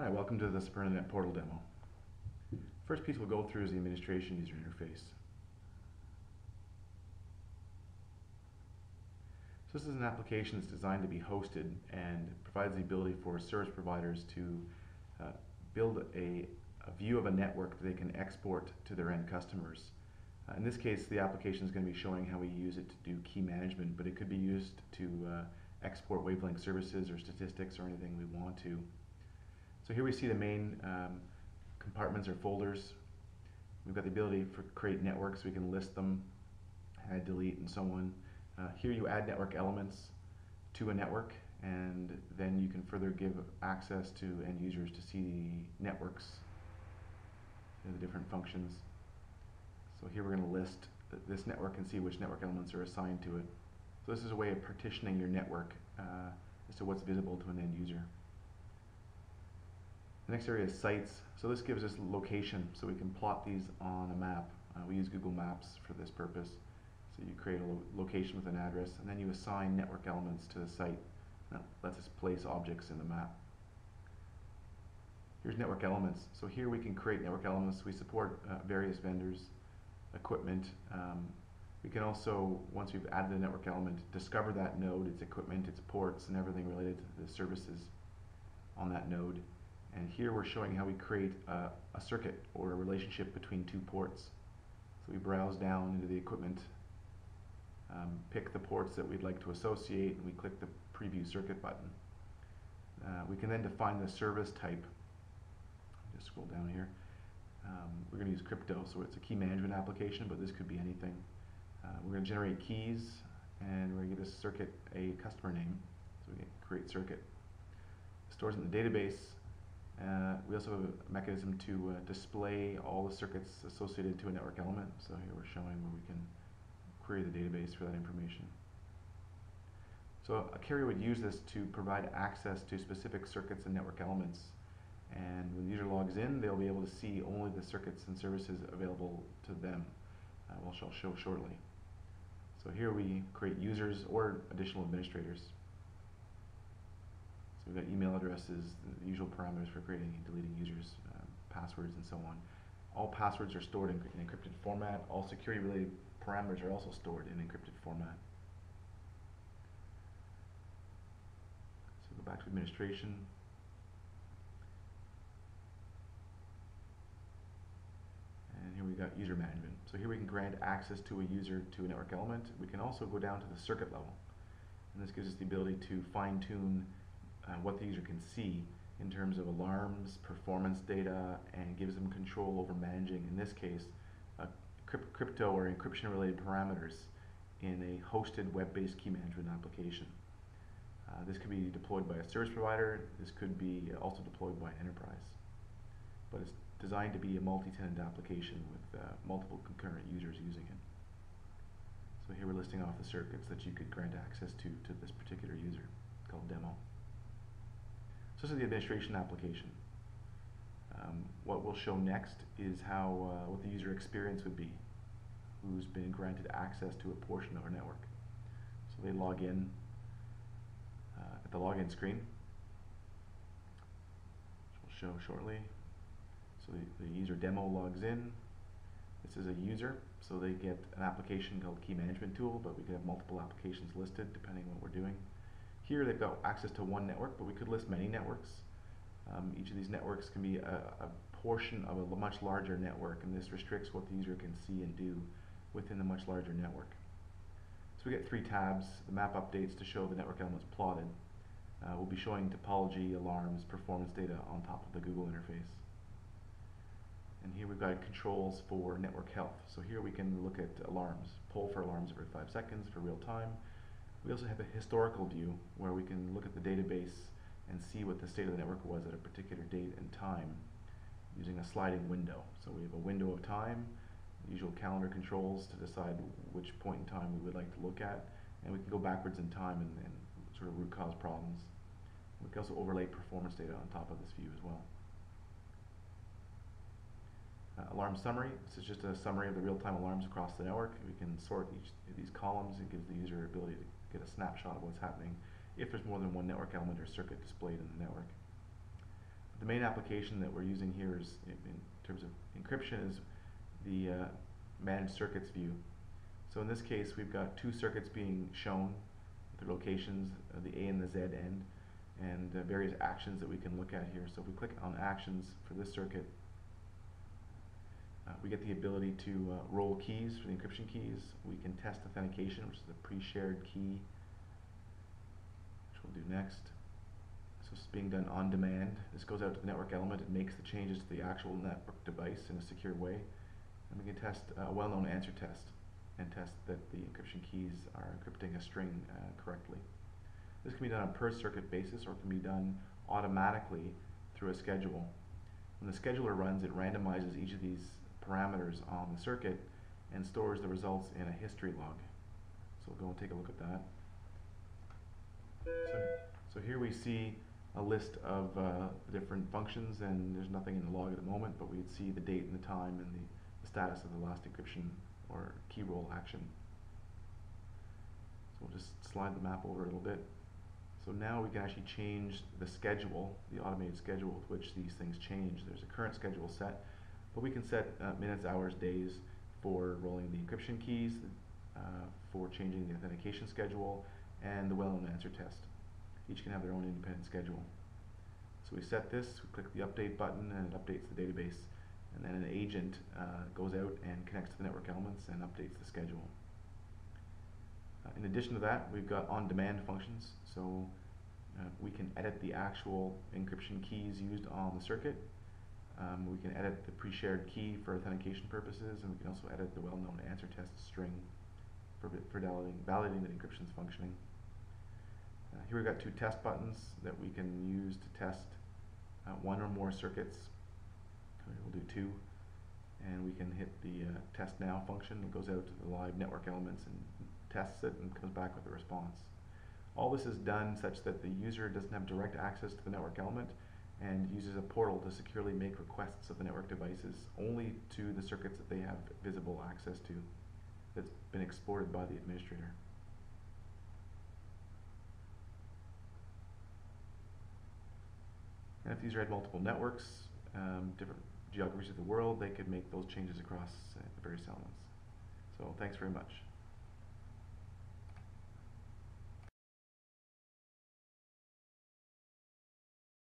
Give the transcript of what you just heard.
Hi, welcome to the Superna portal demo. First piece we'll go through is the administration user interface. So this is an application that's designed to be hosted and provides the ability for service providers to build a view of a network that they can export to their end customers. In this case, the application is going to be showing how we use it to do key management, but it could be used to export wavelength services or statistics or anything we want to. So here we see the main compartments or folders. We've got the ability to create networks. We can list them, add, delete, and so on. Here you add network elements to a network, and then you can further give access to end users to see the networks, the different functions. So here we're going to list this network and see which network elements are assigned to it. So this is a way of partitioning your network as to what's visible to an end user. The next area is sites. So this gives us location, so we can plot these on a map. We use Google Maps for this purpose. So you create a location with an address, and then you assign network elements to the site. That lets us place objects in the map. Here's network elements. So here we can create network elements. We support various vendors, equipment. We can also, once we've added a network element, discover that node, its equipment, its ports, and everything related to the services on that node. And here we're showing how we create a circuit or a relationship between two ports. So we browse down into the equipment, pick the ports that we'd like to associate, and we click the preview circuit button. We can then define the service type. Just scroll down here. We're going to use crypto, so it's a key management application, but this could be anything. We're going to generate keys, and we're going to give this circuit a customer name. So we can create circuit. It stores in the database. We also have a mechanism to display all the circuits associated to a network element. So here we're showing where we can query the database for that information. So a carrier would use this to provide access to specific circuits and network elements. And when the user logs in, they'll be able to see only the circuits and services available to them, which I'll show shortly. So here we create users or additional administrators. So we've got email addresses, the usual parameters for creating and deleting users, passwords, and so on. All passwords are stored in encrypted format. All security-related parameters are also stored in encrypted format. So go back to administration. And here we've got user management. So here we can grant access to a user to a network element. We can also go down to the circuit level. And this gives us the ability to fine-tune what the user can see in terms of alarms, performance data, and gives them control over managing, in this case, crypto or encryption related parameters in a hosted web-based key management application. This could be deployed by a service provider. This could be also deployed by an enterprise. But it's designed to be a multi-tenant application with multiple concurrent users using it. So here we're listing off the circuits that you could grant access to this particular user, called demo. So this is the administration application. What we'll show next is how what the user experience would be, who's been granted access to a portion of our network. So they log in at the login screen, which we'll show shortly. So the user demo logs in. This is a user, so they get an application called Key Management Tool, but we could have multiple applications listed depending on what we're doing. Here they've got access to one network, but we could list many networks. Each of these networks can be a portion of a much larger network, and this restricts what the user can see and do within the much larger network. So we get three tabs: the map updates to show the network elements plotted. We'll be showing topology, alarms, performance data on top of the Google interface. And here we've got controls for network health. So here we can look at alarms, poll for alarms every 5 seconds for real time. We also have a historical view where we can look at the database and see what the state of the network was at a particular date and time using a sliding window. So we have a window of time, usual calendar controls to decide which point in time we would like to look at, and we can go backwards in time and sort of root cause problems. We can also overlay performance data on top of this view as well. Alarm summary. This is just a summary of the real-time alarms across the network. We can sort each of these columns. It gives the user ability to get a snapshot of what's happening if there's more than one network element or circuit displayed in the network. The main application that we're using here is, in terms of encryption, is the managed circuits view. So in this case, we've got two circuits being shown, the locations, the A and the Z end, and various actions that we can look at here. So if we click on actions for this circuit, we get the ability to roll keys for the encryption keys. We can test authentication, which is a pre-shared key, which we'll do next. So it's being done on demand. This goes out to the network element. It makes the changes to the actual network device in a secure way. And we can test a well-known answer test and test that the encryption keys are encrypting a string correctly. This can be done on a per circuit basis, or it can be done automatically through a schedule. When the scheduler runs, it randomizes each of these parameters on the circuit and stores the results in a history log. So we'll go and take a look at that. So here we see a list of the different functions, and there's nothing in the log at the moment, but we'd see the date and the time and the status of the last encryption or key roll action. So we'll just slide the map over a little bit. So now we can actually change the schedule, the automated schedule with which these things change. There's a current schedule set, but we can set minutes, hours, days for rolling the encryption keys, for changing the authentication schedule, and the well-known answer test. Each can have their own independent schedule. So we set this, we click the update button, and it updates the database. And then an agent goes out and connects to the network elements and updates the schedule. In addition to that, we've got on-demand functions. So we can edit the actual encryption keys used on the circuit. We can edit the pre-shared key for authentication purposes, and we can also edit the well-known answer test string for validating that encryption is functioning. Here we've got two test buttons that we can use to test one or more circuits. We'll do two, and we can hit the test now function. It goes out to the live network elements and tests it and comes back with a response. All this is done such that the user doesn't have direct access to the network element and uses a portal to securely make requests of the network devices only to the circuits that they have visible access to, that's been exported by the administrator. And if these are at multiple networks, different geographies of the world, they could make those changes across the various elements. So thanks very much.